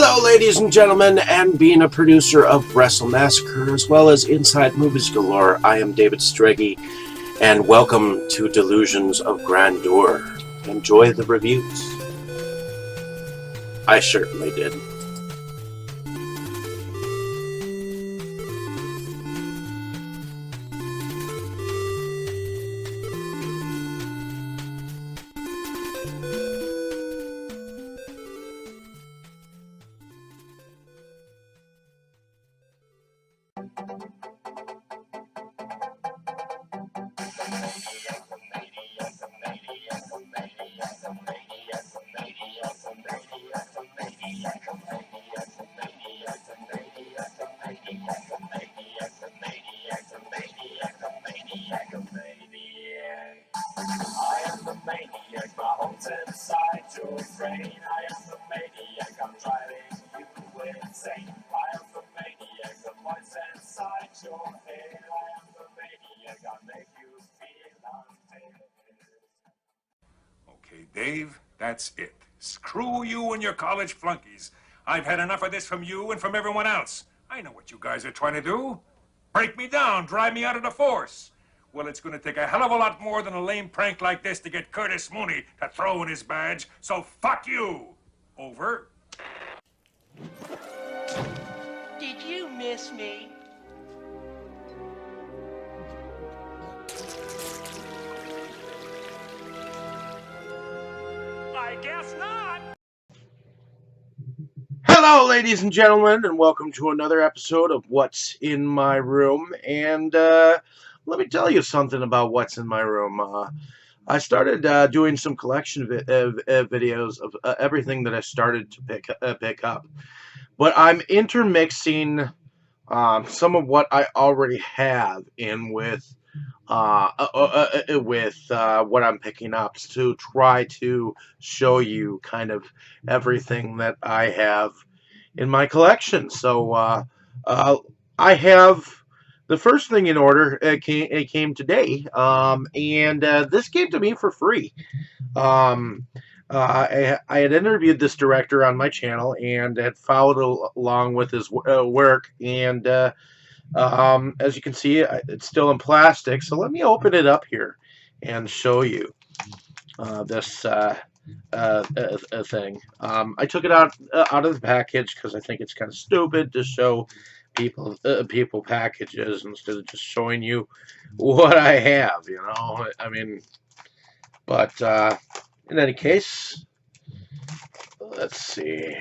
Hello, ladies and gentlemen, and being a producer of Wrestle Massacre as well as Inside Movies Galore, I am David Strege, and welcome to Delusions of Grandeur. Enjoy the reviews. I certainly did. Okay, Dave, that's it. Screw you and your college flunkies. I've had enough of this from you and from everyone else. I know what you guys are trying to do. Break me down, drive me out of the force. Well, it's going to take a hell of a lot more than a lame prank like this to get Curtis Mooney to throw in his badge, so fuck you! Over. Did you miss me? I guess not. Hello, ladies and gentlemen, and welcome to another episode of What's in My Room. And let me tell you something about what's in my room. I started doing some collection videos of everything that I started to pick up. But I'm intermixing some of what I already have in with what I'm picking up to try to show you kind of everything that I have in my collection. So I have the first thing in order. It came today, and this came to me for free. I had interviewed this director on my channel and had followed along with his work, and as you can see, it's still in plastic. So let me open it up here and show you this thing. I took it out of the package because I think it's kind of stupid to show people packages instead of just showing you what I have. You know, I mean, but in any case, let's see.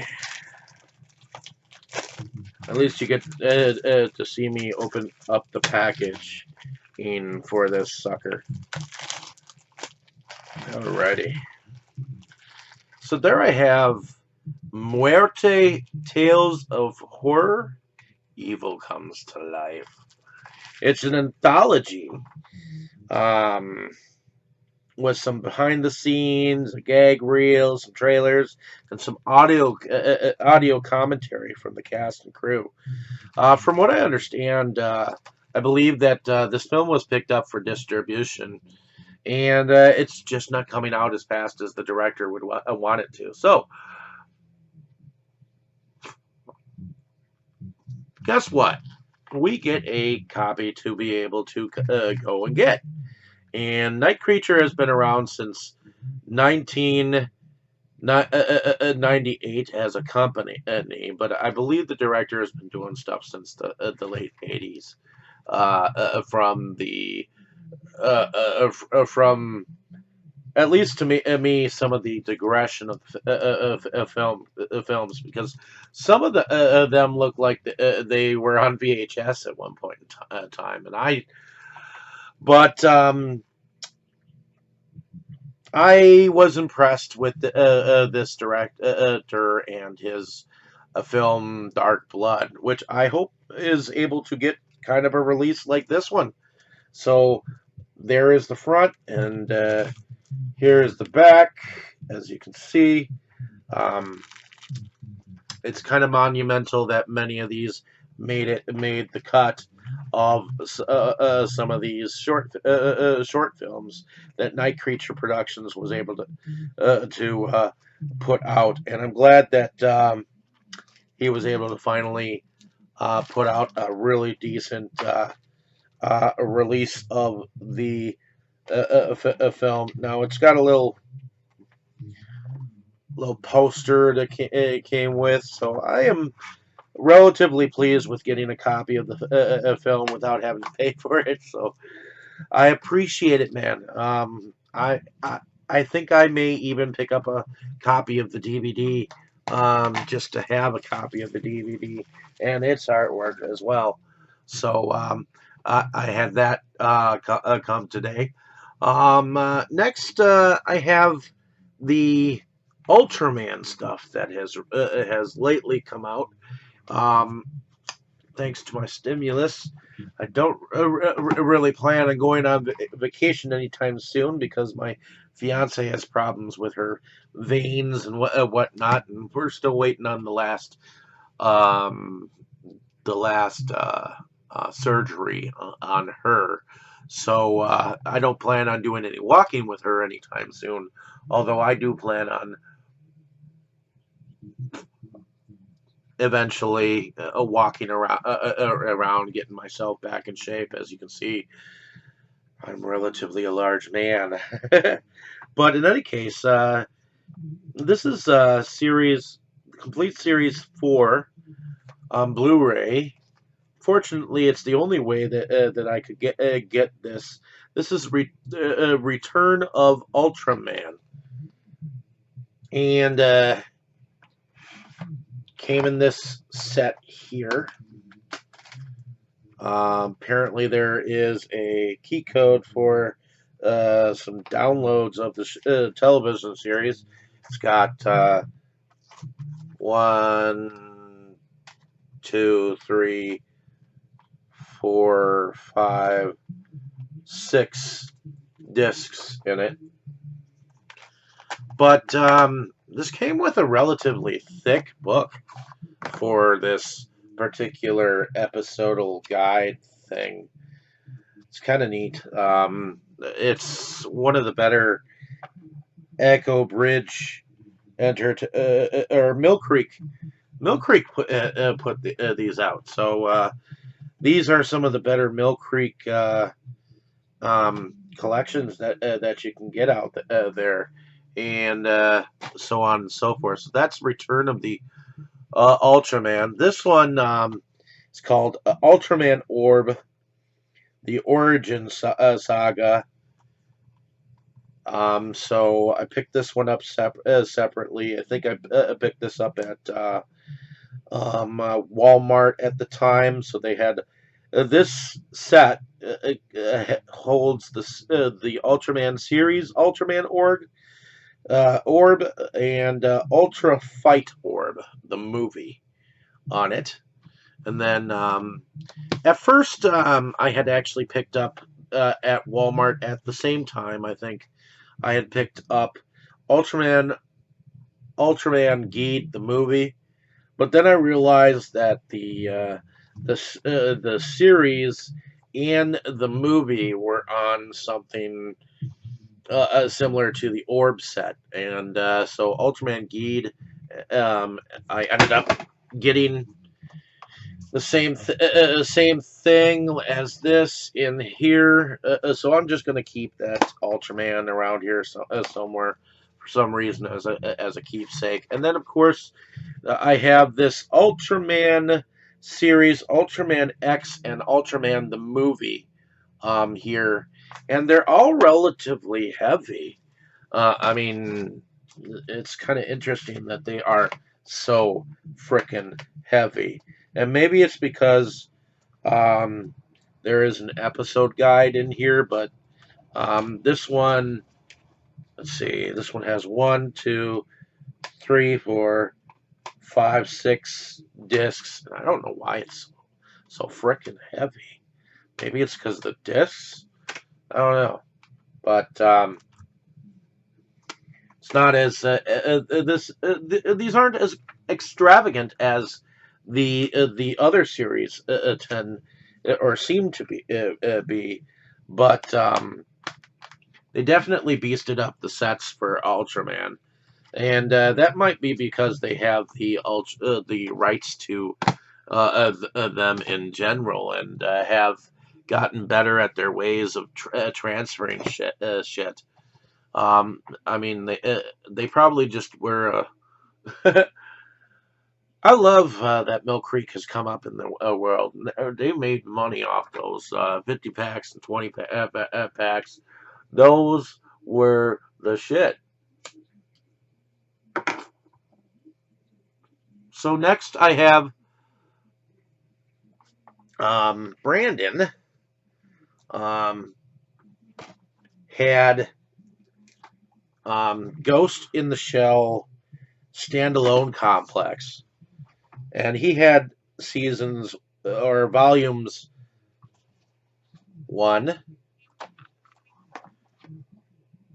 At least you get to see me open up the package for this sucker. Alrighty. So there I have Muerte, Tales of Horror, Evil Comes to Life. It's an anthology with some behind the scenes, a gag reel, some trailers, and some audio commentary from the cast and crew. From what I understand, I believe that this film was picked up for distribution, and it's just not coming out as fast as the director would want it to. So, guess what? We get a copy to be able to go and get. And Night Creature has been around since 1998 as a company, but I believe the director has been doing stuff since the late 80s. From at least to me, some of the digression of films, because some of them look like they were on VHS at one point in time, and I was impressed with this director and his film Dark Blood, which I hope is able to get kind of a release like this one. So there is the front, and here is the back. As you can see, it's kind of monumental that many of these made the cut of some of these short films that Night Creature Productions was able to put out, and I'm glad that he was able to finally put out a really decent release of the film. Now it's got a little poster that came with, so I am relatively pleased with getting a copy of the film without having to pay for it. So I appreciate it, man. I think I may even pick up a copy of the DVD, just to have a copy of the DVD and its artwork as well. So I had that come today. Next, I have the Ultraman stuff that has lately come out. Um, Thanks to my stimulus, I don't really plan on going on vacation anytime soon because my fiance has problems with her veins and whatnot, and we're still waiting on um, the last surgery on her. So I don't plan on doing any walking with her anytime soon. Although I do plan on eventually walking around, getting myself back in shape. As you can see, I'm relatively a large man. But in any case, this is complete series 4 on Blu-ray. Fortunately, it's the only way that I could get this. This is Return of Ultraman, and came in this set here. Apparently, there is a key code for some downloads of the television series. It's got 1, 2, 3, 4, 5, 6 discs in it. But this came with a relatively thick book for this particular episodal guide thing. It's kind of neat. It's one of the better Echo Bridge or Mill Creek. Mill Creek put these out. So these are some of the better Mill Creek collections that you can get out there, and so on and so forth. So that's Return of the Ultraman. This one is called Ultraman Orb, the Origin Saga. So I picked this one up separately. I think I picked this up at Walmart at the time. So they had this set holds the Ultraman series, Ultraman Orb, and Ultra Fight Orb, the movie, on it. And then at first I had actually picked up at Walmart at the same time. I think I had picked up Ultraman Geed, the movie, but then I realized that the series and the movie were on something similar to the Orb set, and so Ultraman Geed, I ended up getting the same thing as this in here. So I'm just going to keep that Ultraman around here somewhere for some reason as a keepsake. And then of course I have this Ultraman series, Ultraman X and Ultraman the movie here, and they're all relatively heavy. I mean, it's kind of interesting that they are so frickin' heavy. And maybe it's because there is an episode guide in here, but this one, let's see, this one has 1, 2, 3, 4, 5, 6 discs. And I don't know why it's so frickin' heavy. Maybe it's because of the discs? I don't know. But it's not as these aren't as extravagant as the other series tend or seem to be, but they definitely beasted up the sets for Ultraman. and that might be because they have the rights to them in general, and have gotten better at their ways of transferring shit. I mean, they probably just were. I love that Mill Creek has come up in the world. They made money off those 50 packs and 20 packs. Those were the shit. So next I have Brandon um, had Ghost in the Shell standalone complex, and he had seasons or volumes 1,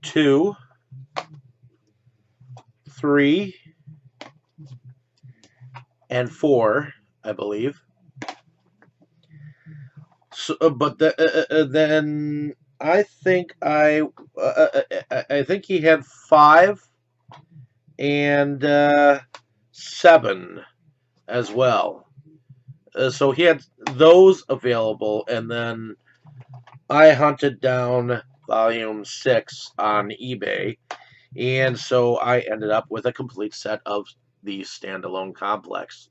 2, 3, and 4, I believe. So, but then I think I think he had 5 and 7 as well. So he had those available, and then I hunted down volume 6 on eBay, and so I ended up with a complete set of the standalone complex.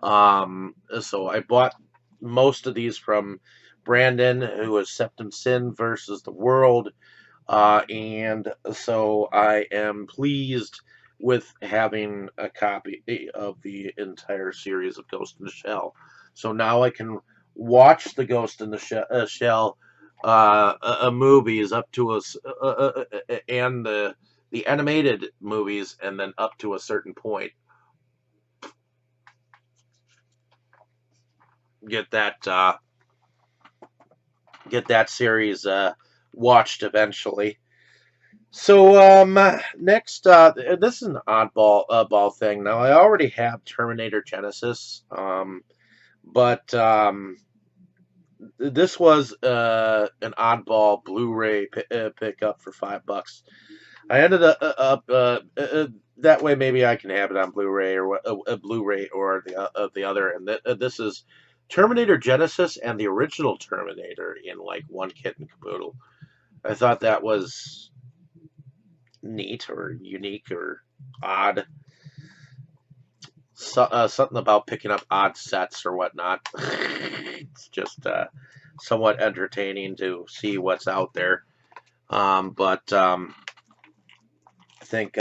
So I bought most of these from Brandon, who was Septum Sin versus the World, and so I am pleased with having a copy of the entire series of Ghost in the Shell. So now I can watch the Ghost in the Shell movies up to us, and the animated movies, and then up to a certain point. Get that series watched eventually. So next, this is an oddball ball thing. Now I already have Terminator Genisys, but this was an oddball Blu-ray pickup for $5. I ended up that way. Maybe I can have it on Blu-ray or a Blu-ray or the other. And this is Terminator Genisys and the original Terminator in like one kit and caboodle. I thought that was neat or unique or odd. Something about picking up odd sets or whatnot. It's just somewhat entertaining to see what's out there. But I think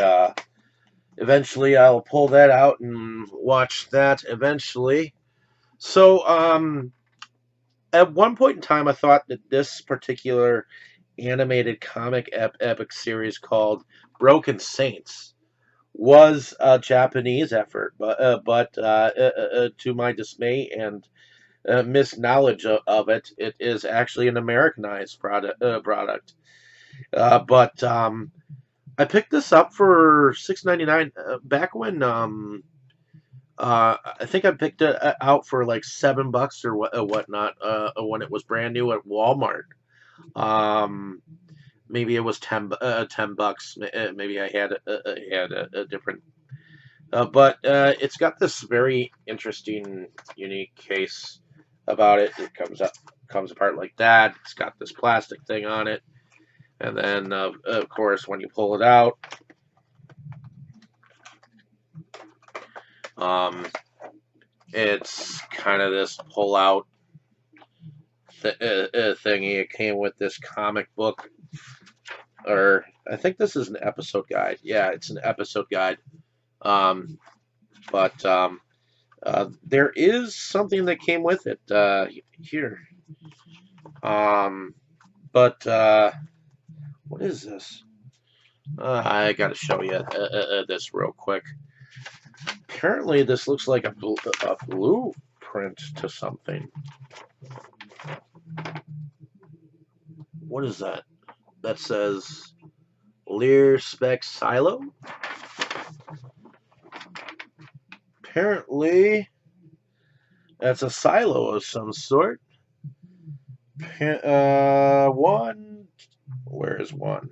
eventually I'll pull that out and watch that eventually. So at one point in time, I thought that this particular animated comic epic series called Broken Saints was a Japanese effort, but to my dismay and misknowledge of it, it is actually an Americanized product. But I picked this up for $6.99 back when I think I picked it out for like $7 or whatnot when it was brand new at Walmart. Um, Maybe it was $10. Maybe I had a different. But it's got this very interesting, unique case about it. It comes apart like that. It's got this plastic thing on it, and then of course when you pull it out, it's kind of this pull out thingy. It came with this comic book, or I think this is an episode guide. Yeah, it's an episode guide. But there is something that came with it here. But what is this? I got to show you this real quick. Apparently, this looks like a blueprint to something. What is that? That says Lear Spec Silo? Apparently, that's a silo of some sort. One. Where is one?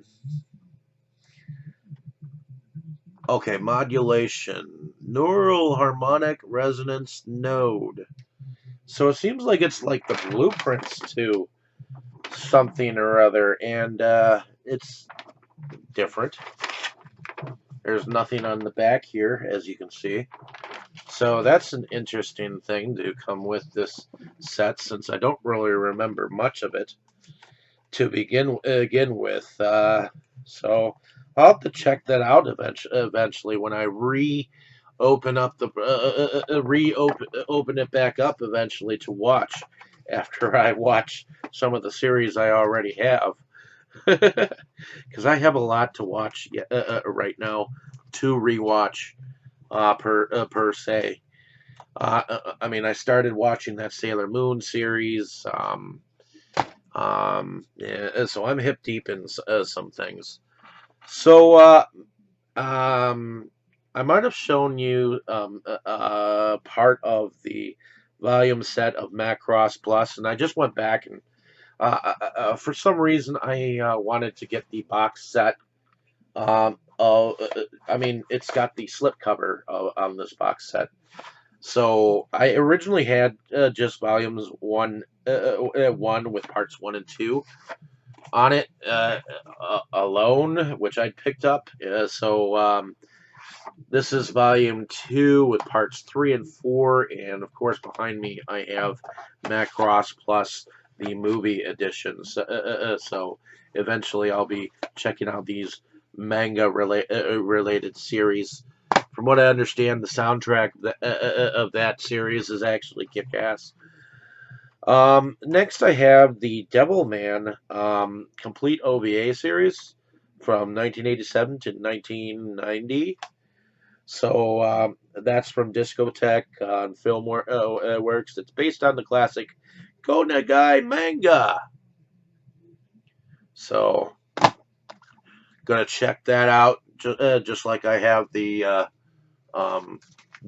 Okay, modulation. Neural harmonic resonance node. So it seems like it's like the blueprints to something or other, and it's different. There's nothing on the back here, as you can see. So that's an interesting thing to come with this set, since I don't really remember much of it to begin with. So I'll have to check that out eventually when I open up the reopen open it back up eventually to watch after I watch some of the series I already have. Because I have a lot to watch right now to rewatch per se. I mean, I started watching that Sailor Moon series. Yeah, so I'm hip deep in some things. So, I might have shown you part of the volume set of Macross Plus, and I just went back and for some reason I wanted to get the box set. I mean, it's got the slipcover on this box set. So I originally had just volumes one with parts 1 and 2 on it alone, which I picked up. This is volume 2 with parts 3 and 4, and of course behind me I have Macross Plus, the movie editions. So eventually I'll be checking out these manga related series. From what I understand, the soundtrack of that series is actually kick-ass. Next, I have the Devilman complete OVA series from 1987 to 1990. So that's from Discotek on Film Works. It's based on the classic Go Nagai manga. So, gonna check that out. Just like I have the um,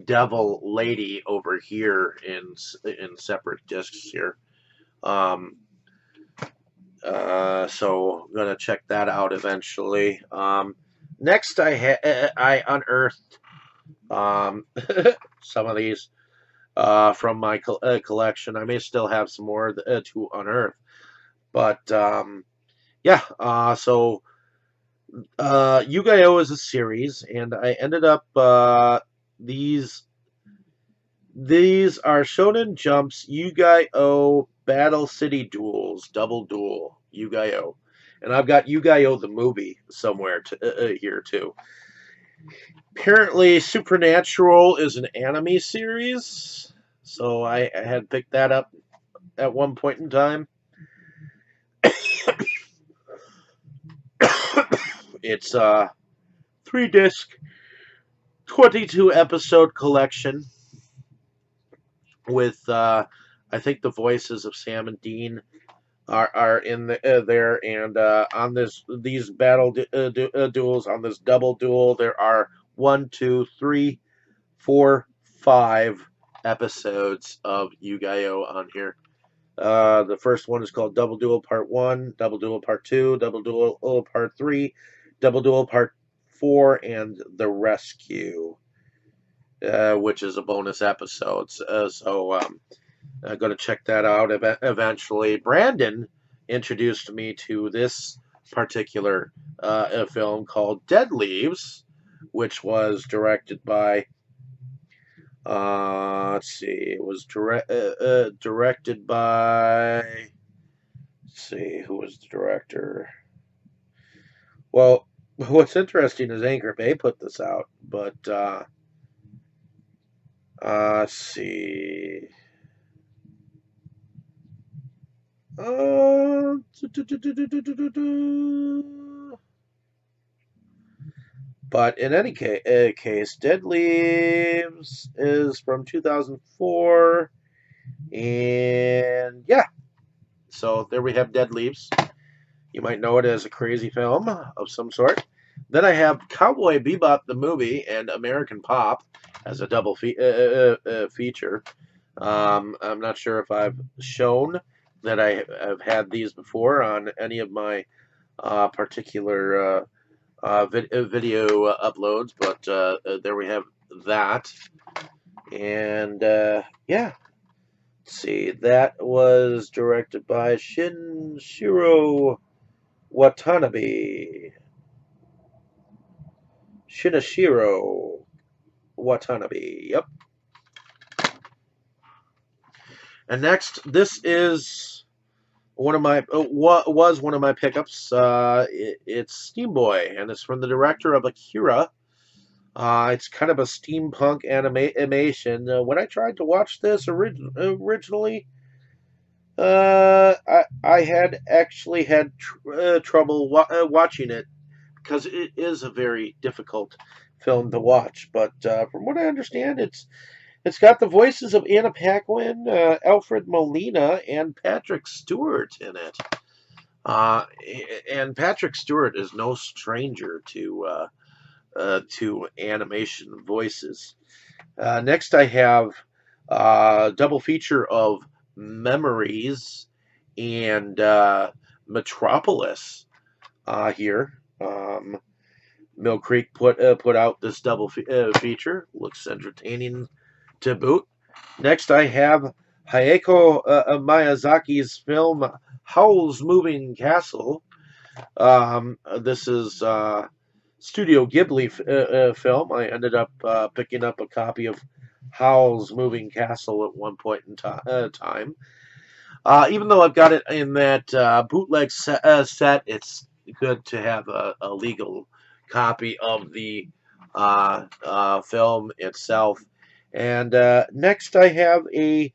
Devil Lady over here in separate discs here. So gonna check that out eventually. Next, I unearthed some of these from my collection. I may still have some more to unearth, but yeah. So Yu-Gi-Oh is a series, and I ended up these are Shonen Jump's Yu-Gi-Oh Battle City Duels Double Duel Yu-Gi-Oh, and I've got Yu-Gi-Oh the movie somewhere here too. Apparently, Supernatural is an anime series, so I had picked that up at one point in time. It's a 3-disc, 22 episode collection with I think the voices of Sam and Dean are in there, and on these battle duels on this double duel, there are 1, 2, 3, 4, 5 episodes of Yu-Gi-Oh on here. The first one is called Double Duel Part 1, Double Duel Part 2, Double Duel Part 3, Double Duel Part 4, and The Rescue, which is a bonus episode. I'm going to check that out eventually. Brandon introduced me to this particular film called Dead Leaves, which was directed by let's see, it was directed by, let's see, who was the director? Well, what's interesting is Anchor Bay put this out, but let's see. But in any case, Dead Leaves is from 2004, and yeah, so there we have Dead Leaves. You might know it as a crazy film of some sort. Then I have Cowboy Bebop the movie and American Pop as a double feature. I'm not sure if I've shown that I've had these before on any of my particular video uploads, but there we have that. And yeah, let's see, that was directed by Shinichiro Watanabe. Shinichiro Watanabe. Yep. And next, this is one of my was one of my pickups. It's Steam Boy, and it's from the director of Akira. It's kind of a steampunk animation. When I tried to watch this originally, I had actually had trouble watching it because it is a very difficult film to watch. But from what I understand, it's got the voices of Anna Paquin, Alfred Molina, and Patrick Stewart in it. And Patrick Stewart is no stranger to animation voices. Next, I have a double feature of Memories and Metropolis here. Mill Creek put out this double feature. Looks entertaining to boot. Next, I have Hayao Miyazaki's film Howl's Moving Castle. This is Studio Ghibli film. I ended up picking up a copy of Howl's Moving Castle at one point in time. Even though I've got it in that bootleg set, it's good to have a legal copy of the film itself. And next, I have the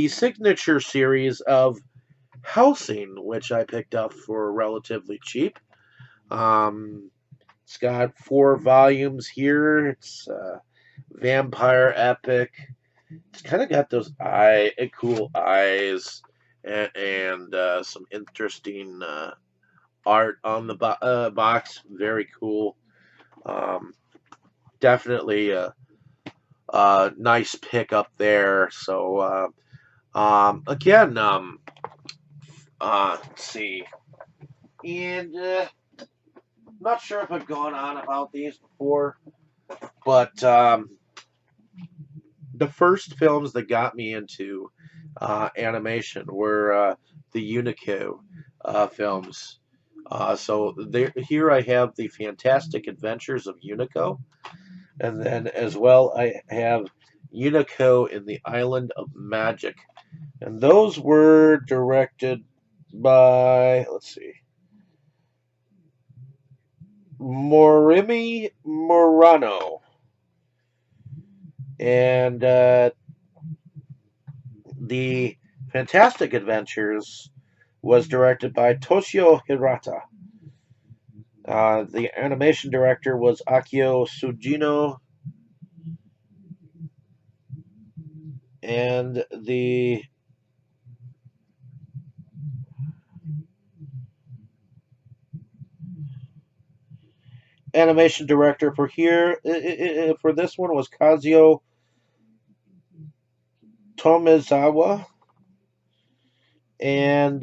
signature series of Housing, which I picked up for relatively cheap. It's got 4 volumes here. It's vampire epic. It's kind of got those cool eyes and some interesting art on the box. Very cool. Definitely a nice pick up there. So again, let's see, and not sure if I've gone on about these before, but the first films that got me into animation were the Unico films. So here I have the Fantastic Adventures of Unico, and then as well I have Unico in the Island of Magic, and those were directed by, let's see, Morimi Murano, and the Fantastic Adventures was directed by Toshio Hirata. The animation director was Akio Sugino, and the animation director for for this one was Kazuo Tomizawa, and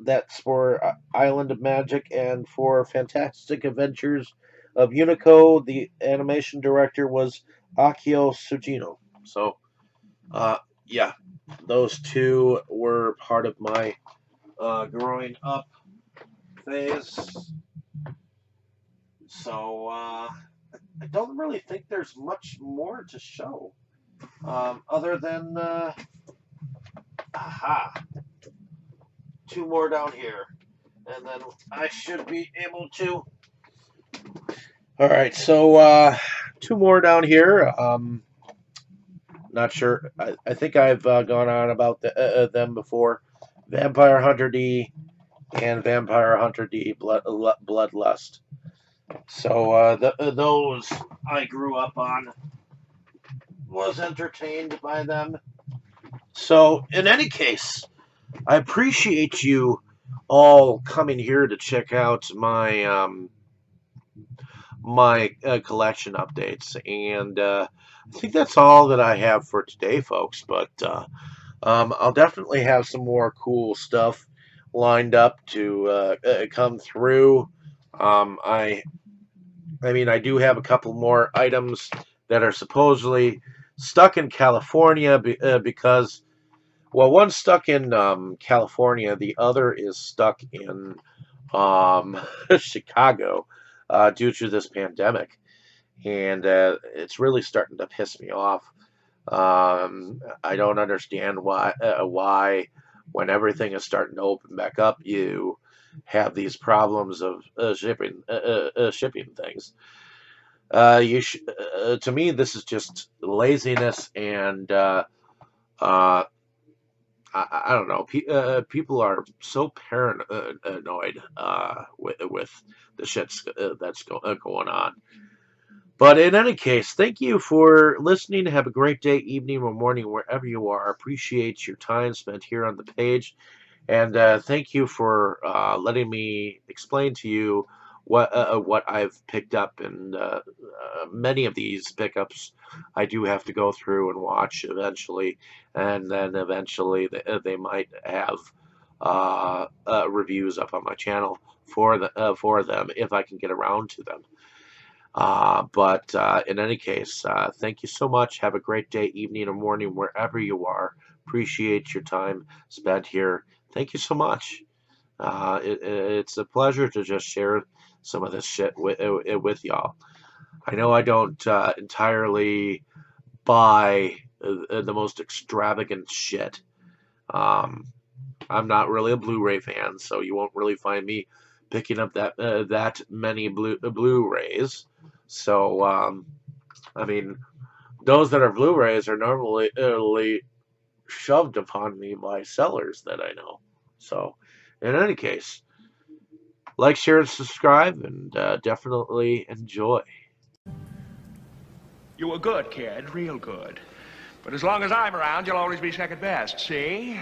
that's for Island of Magic, and for Fantastic Adventures of Unico, the animation director was Akio Sugino. So, yeah, those two were part of my growing up phase. So, I don't really think there's much more to show, other than, aha, 2 more down here, and then I should be able to. All right, so 2 more down here. Not sure. I think I've gone on about them before. Vampire Hunter D and Vampire Hunter D Bloodlust. So those I grew up on, was entertained by them. So in any case, I appreciate you all coming here to check out my collection updates, and I think that's all that I have for today, folks. But I'll definitely have some more cool stuff lined up to come through I mean, I do have a couple more items that are supposedly stuck in California because, well, one's stuck in California, the other is stuck in um, Chicago due to this pandemic, and it's really starting to piss me off. I don't understand why when everything is starting to open back up, you have these problems of shipping things. To me, this is just laziness and I don't know. People are so paranoid with the shit that's going on. But in any case, thank you for listening. Have a great day, evening, or morning, wherever you are. Appreciate your time spent here on the page. And thank you for letting me explain to you what I've picked up. And many of these pickups I do have to go through and watch eventually. And then eventually they might have reviews up on my channel for them if I can get around to them. But in any case, thank you so much. Have a great day, evening, or morning, wherever you are. Appreciate your time spent here. Thank you so much. It's a pleasure to just share some of this shit with y'all. I know I don't entirely buy the most extravagant shit. Um, I'm not really a Blu-ray fan, so you won't really find me picking up that many Blu-rays. So, I mean, those that are Blu-rays are normally shoved upon me by sellers that I know. So, in any case, like, share, and subscribe, and definitely enjoy. You were good, kid, real good. But as long as I'm around, you'll always be second best, see?